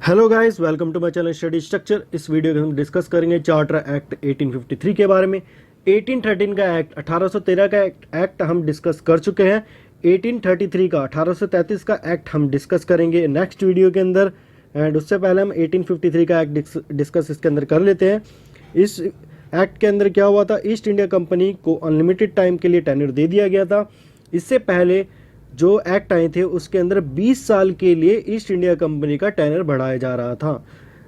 Hello guys, welcome to my channel study structure. इस video में हम डिस्कस करेंगे चार्टर एक्ट 1853 के बारे में। 1813 का एक्ट, 1813 का एक्ट हम डिस्कस कर चुके हैं। 1833 का, 1833 का एक्ट हम डिस्कस करेंगे नेक्स्ट वीडियो के अंदर। एंड उससे पहले हम 1853 का एक्ट डिस्कस इसके अंदर कर लेते हैं। इस एक्ट के अंदर क्या हुआ था, ईस्ट इंडिया कंपनी को अनलिमिटेड टाइम के लिए टेन्योर दे दिया गया था। इससे पहले जो एक्ट आए थे उसके अंदर 20 साल के लिए ईस्ट इंडिया कंपनी का टेन्योर बढ़ाया जा रहा था।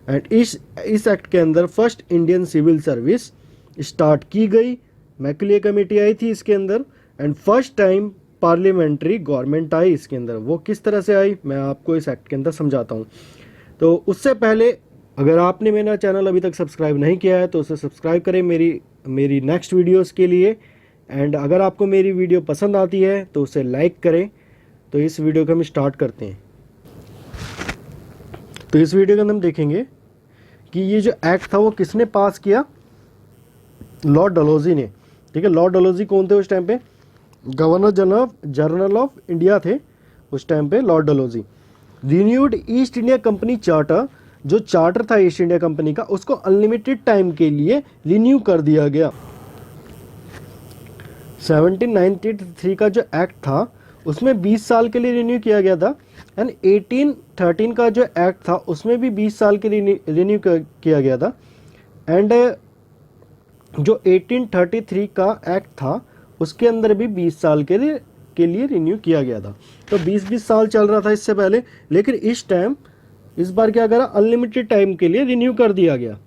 एंड इस एक्ट के अंदर first Indian civil service start की गई। मैकले कमेटी आई थी इसके अंदर। And first time parliamentary government आई इसके अंदर। वो किस तरह से आई मैं आपको इस एक्ट के अंदर समझाता हूँ। तो उससे पहले अगर आपने मेरा चैनल अभी तक सब्सक्राइब नहीं किया है तो उसे सब्सक्राइब करें मेरी नेक्स्ट वीडियोस के लिए। एंड अगर आपको मेरी वीडियो पसंद आती है तो उसे लाइक करें। तो इस वीडियो को हम स्टार्ट करते हैं। तो इस वीडियो के अंदर हम देखेंगे कि ये जो एक्ट था वो किसने पास किया। लॉर्ड डलहौजी ने। ठीक है, लॉर्ड डलहौजी कौन थे उस टाइम पे? गवर्नर जनरल ऑफ इंडिया थे उस टाइम पे Lord Dalhousie. Renewed east India company charter, जो चार्टर था ईस्ट इंडिया कंपनी का, उसको अनलिमिटेड टाइम के लिए रिन्यू कर दिया गया। 1793 का जो एक्ट था उसमें 20 साल के लिए रिन्यू किया गया था। एंड 1813 का जो एक्ट था उसमें भी 20 साल के लिए रिन्यू किया गया था। एंड जो 1833 का एक्ट था उसके अंदर भी 20 साल के लिए रिन्यू किया गया था। तो 20-20 साल चल रहा था इससे पहले, लेकिन इस बार क्या करा, अनलिमिटेड टाइम के लिए रिन्यू कर दिया गया।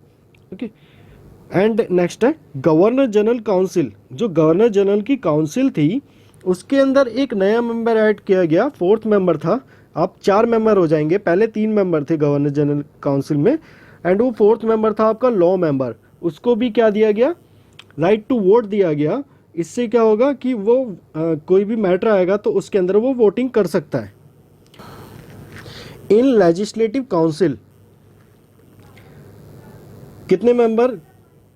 ओके। एंड नेक्स्ट है गवर्नर जनरल काउंसिल। जो गवर्नर जनरल की काउंसिल थी उसके अंदर एक नया मेंबर ऐड किया गया, फोर्थ मेंबर था। अब 4 मेंबर हो जाएंगे, पहले 3 मेंबर थे गवर्नर जनरल काउंसिल में। एंड वो फोर्थ मेंबर था आपका लॉ मेंबर। उसको भी क्या दिया गया, राइट टू वोट दिया गया। इससे क्या होगा कि वो कोई भी मैटर आएगा तो उसके अंदर वो वोटिंग कर सकता है। इन लेजिस्लेटिव काउंसिल कितने मेंबर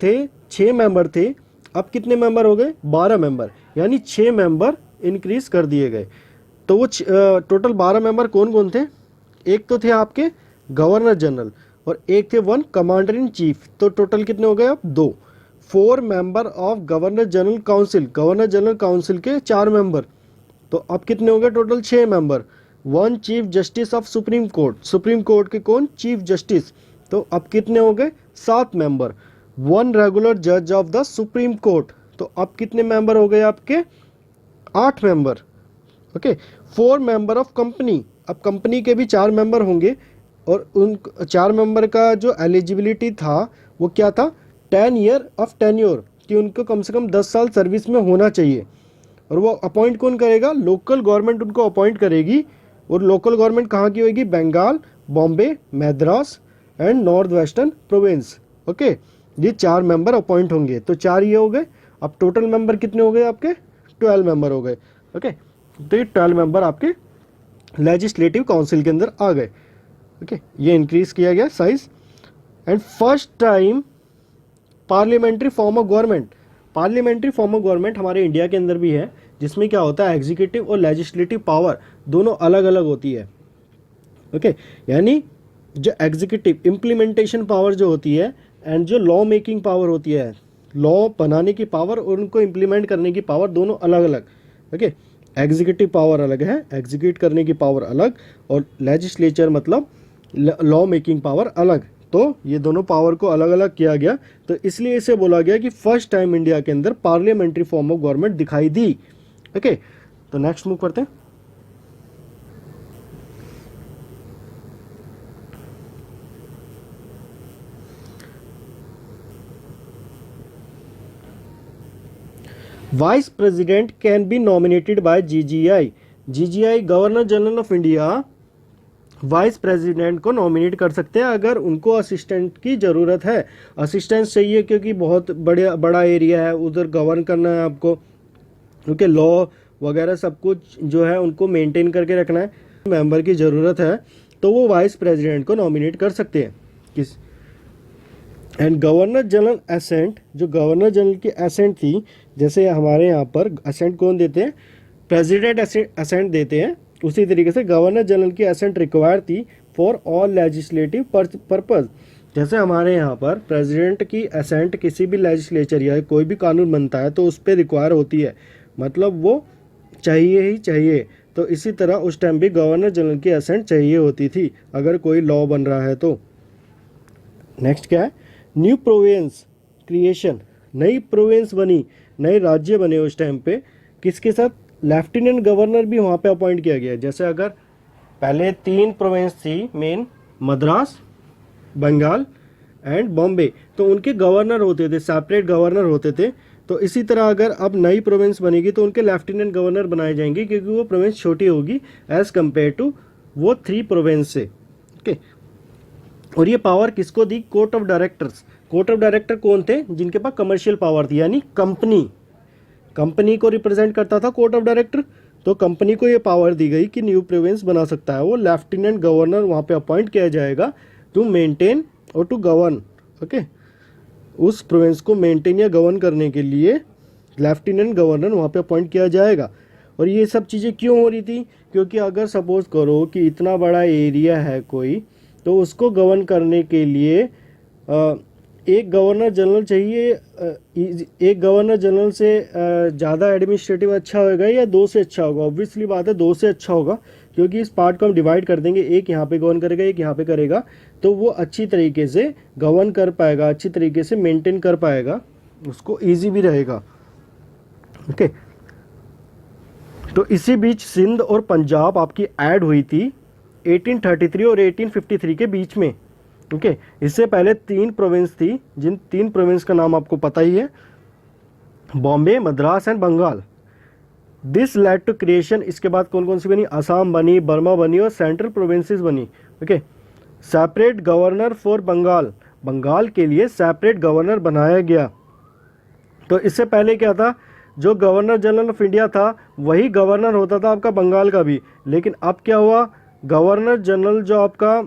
थे? 6 मेंबर थे। अब कितने मेंबर हो गए? 12 मेंबर, यानी 6 मेंबर इंक्रीज कर दिए गए। तो वो टोटल 12 मेंबर कौन कौन थे? एक तो थे आपके गवर्नर जनरल और एक थे 1 कमांडर इन चीफ। तो टोटल कितने हो गए? अब 2। 4 member of governor general council. Governor general council के 4 मेंबर। तो अब कितने हो गए total? 6 member. 1 chief justice of supreme court. Supreme court के कौन? Chief justice. तो अब कितने हो गए? 7 मेंबर। 1 रेगुलर जज ऑफ द सुप्रीम कोर्ट। तो अब कितने मेंबर हो गए आपके? 8 member. Okay. 4 member of company. अब कंपनी के भी 4 मेंबर होंगे और उन 4 मेंबर का जो एलिजिबिलिटी था वो क्या था? 10 ईयर ऑफ टेन्योर, कि उनको कम से कम 10 साल सर्विस में होना चाहिए। और वो अपॉइंट कौन करेगा? लोकल गवर्नमेंट उनको अपॉइंट करेगी। और लोकल गवर्नमेंट कहाँ की होगी? Bengal, Bombay, Madras and north western province. Okay, ये 4 मेंबर अपॉइंट होंगे। तो 4 ये हो गए। अब टोटल मेंबर कितने हो गए आपके? 12 मेंबर हो गए। ओके, तो ये 12 मेंबर आपके लेजिस्लेटिव काउंसिल के अंदर आ गए। ओके, ये इंक्रीज किया गया size. And first time parliamentary form of government. Parliamentary form of government हमारे इंडिया के अंदर भी है, जिसमें क्या होता है, एग्जीक्यूटिव और लेजिस्लेटिव पावर दोनों अलग अलग होती है। ओके, यानी जो एग्जीक्यूटिव इम्प्लीमेंटेशन पावर जो होती है एंड जो लॉ मेकिंग पावर होती है, लॉ बनाने की पावर और उनको इम्प्लीमेंट करने की पावर, दोनों अलग अलग। ओके, एग्जीक्यूटिव पावर अलग है, एग्जीक्यूट करने की पावर अलग, और लेजिस्लेचर मतलब लॉ मेकिंग पावर अलग। तो ये दोनों पावर को अलग अलग किया गया। तो इसलिए इसे बोला गया कि फर्स्ट टाइम इंडिया के अंदर पार्लियामेंट्री फॉर्म ऑफ गवर्नमेंट दिखाई दी। ओके, तो नेक्स्ट मूव करते हैं। Vice president can be nominated by GGI. GGI governor general of India vice president को नॉमिनेट कर सकते हैं अगर उनको असिस्टेंट की ज़रूरत है। असिस्टेंस चाहिए क्योंकि बहुत बड़ा एरिया है, उधर गवर्न करना है आपको, क्योंकि लॉ वगैरह सब कुछ जो है उनको मेंटेन करके रखना है। मेंबर की ज़रूरत है तो वो वाइस प्रेसिडेंट को नॉमिनेट कर सकते हैं। किस एंड गवर्नर जनरल एसेंट, जो गवर्नर जनरल की एसेंट थी, जैसे हमारे यहाँ पर एसेंट कौन देते हैं? प्रेसिडेंट एसेंट देते हैं। उसी तरीके से गवर्नर जनरल की एसेंट रिक्वायर थी फॉर ऑल लेजिस्लेटिव पर्पज़। जैसे हमारे यहाँ पर प्रेसिडेंट की असेंट किसी भी लेजिस्लेचर या कोई भी कानून बनता है तो उस पर रिक्वायर होती है, मतलब वो चाहिए ही चाहिए। तो इसी तरह उस टाइम भी गवर्नर जनरल की असेंट चाहिए होती थी अगर कोई लॉ बन रहा है तो। नेक्स्ट क्या है, न्यू प्रोविंस क्रिएशन, नई प्रोविंस बनी, नए राज्य बने उस टाइम पे, किसके साथ, लेफ्टिनेंट गवर्नर भी वहाँ पे अपॉइंट किया गया। जैसे अगर पहले 3 प्रोविंस थी मेन, मद्रास, बंगाल एंड बॉम्बे, तो उनके गवर्नर होते थे, सेपरेट गवर्नर होते थे। तो इसी तरह अगर अब नई प्रोविंस बनेगी तो उनके लेफ्टिनेंट गवर्नर बनाए जाएंगे क्योंकि वो प्रोविंस छोटी होगी एज़ कम्पेयर टू वो 3 प्रोविंस से। ओके, और ये पावर किसको दी, court of directors. Court of director कौन थे, जिनके पास कमर्शियल पावर थी, यानी कंपनी को रिप्रेजेंट करता था कोर्ट ऑफ डायरेक्टर। तो कंपनी को ये पावर दी गई कि न्यू प्रोविंस बना सकता है वो, लेफ्टिनेंट गवर्नर वहाँ पे अपॉइंट किया जाएगा टू मेंटेन और टू गवर्न। ओके, उस प्रोविंस को मेंटेन या गवर्न करने के लिए लेफ्टिनेंट गवर्नर वहाँ पे अपॉइंट किया जाएगा। और ये सब चीज़ें क्यों हो रही थी, क्योंकि अगर सपोज करो कि इतना बड़ा एरिया है कोई, तो उसको गवर्न करने के लिए एक गवर्नर जनरल चाहिए। एक गवर्नर जनरल से ज़्यादा एडमिनिस्ट्रेटिव अच्छा होगा या 2 से अच्छा होगा, ऑब्वियसली बात है 2 से अच्छा होगा, क्योंकि इस पार्ट को हम डिवाइड कर देंगे, एक यहाँ पे गवर्न करेगा, एक यहाँ पे करेगा, तो वो अच्छी तरीके से गवर्न कर पाएगा, अच्छी तरीके से मेंटेन कर पाएगा, उसको ईजी भी रहेगा। ओके, तो इसी बीच सिंध और पंजाब आपकी ऐड हुई थी 1833 और 1853 के बीच में। ओके, इससे पहले 3 प्रोविंस थी, जिन 3 प्रोविंस का नाम आपको पता ही है, Bombay, Madras and Bengal. This led to creation, इसके बाद कौन कौन सी बनी, असम बनी, बर्मा बनी और सेंट्रल प्रोविंसेस बनी। Okay, separate governor for Bengal, Bengal के लिए सेपरेट गवर्नर बनाया गया। तो इससे पहले क्या था, जो गवर्नर जनरल ऑफ इंडिया था वही गवर्नर होता था आपका बंगाल का भी, लेकिन अब क्या हुआ, गवर्नर जनरल जो आपका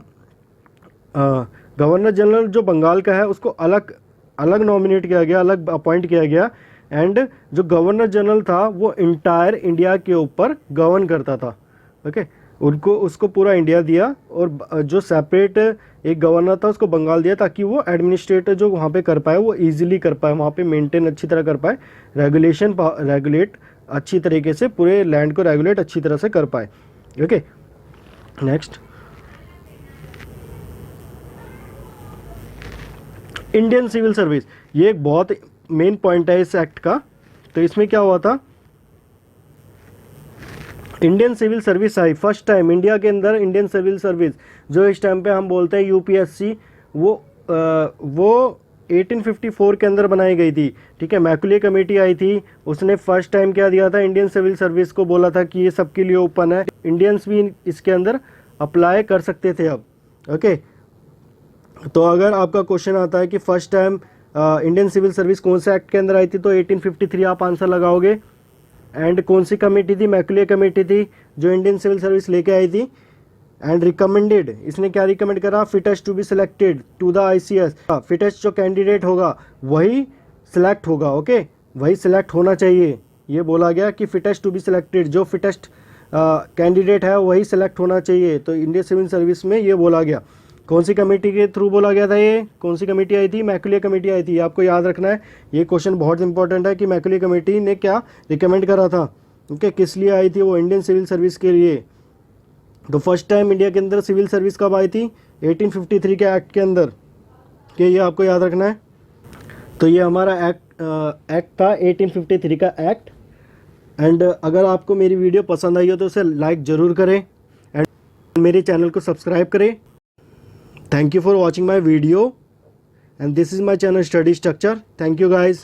गवर्नर जनरल जो बंगाल का है उसको अलग नॉमिनेट किया गया, अलग अपॉइंट किया गया, एंड जो गवर्नर जनरल था वो इंटायर इंडिया के ऊपर गवर्न करता था। ओके, उसको पूरा इंडिया दिया, और जो सेपरेट एक गवर्नर था उसको बंगाल दिया, ताकि वो एडमिनिस्ट्रेटर जो वहाँ पे कर पाए वो इजीली कर पाए, वहाँ पे मेंटेन अच्छी तरह कर पाए, रेगुलेट अच्छी तरीके से, पूरे लैंड को रेगुलेट अच्छी तरह से कर पाए। Okay, next, Indian civil service, ये एक बहुत मेन पॉइंट है इस एक्ट का। तो इसमें क्या हुआ था, इंडियन सिविल सर्विस आई फर्स्ट टाइम इंडिया के अंदर। इंडियन सिविल सर्विस जो इस टाइम पे हम बोलते हैं यूपीएससी, वो 1854 के अंदर बनाई गई थी। ठीक है, मैकुले कमेटी आई थी, उसने फर्स्ट टाइम क्या दिया था, इंडियन सिविल सर्विस को बोला था कि ये सबके लिए ओपन है, इंडियंस भी इसके अंदर अप्लाई कर सकते थे अब। ओके, तो अगर आपका क्वेश्चन आता है कि first time Indian civil service कौन से एक्ट के अंदर आई थी, तो 1853 आप आंसर लगाओगे। एंड कौन सी कमेटी थी, मैकुले कमेटी थी जो इंडियन सिविल सर्विस लेके आई थी। एंड रिकमेंडेड, इसने क्या रिकमेंड करा, fittest to be selected to the ICS, fittest जो कैंडिडेट होगा वही सिलेक्ट होगा। ओके, वही सिलेक्ट होना चाहिए, ये बोला गया कि फिटेस्ट टू बी सिलेक्टेड, जो फिटेस्ट कैंडिडेट है वही सिलेक्ट होना चाहिए। तो इंडियन सिविल सर्विस में ये बोला गया। कौन सी कमेटी के थ्रू बोला गया था, ये कौन सी कमेटी आई थी, मैकुले कमेटी आई थी। आपको याद रखना है, ये क्वेश्चन बहुत इंपॉर्टेंट है कि मैकुले कमेटी ने क्या रिकमेंड करा था। ओके, किस लिए आई थी, वो इंडियन सिविल सर्विस के लिए। तो फर्स्ट टाइम इंडिया के अंदर सिविल सर्विस कब आई थी, 1853 के एक्ट के अंदर, कि ये आपको याद रखना है। तो ये हमारा एक्ट था 1853 का एक्ट। एंड अगर आपको मेरी वीडियो पसंद आई हो तो उसे लाइक ज़रूर करें एंड मेरे चैनल को सब्सक्राइब करें। Thank you for watching my video, and this is my channel Study Structure. Thank you guys.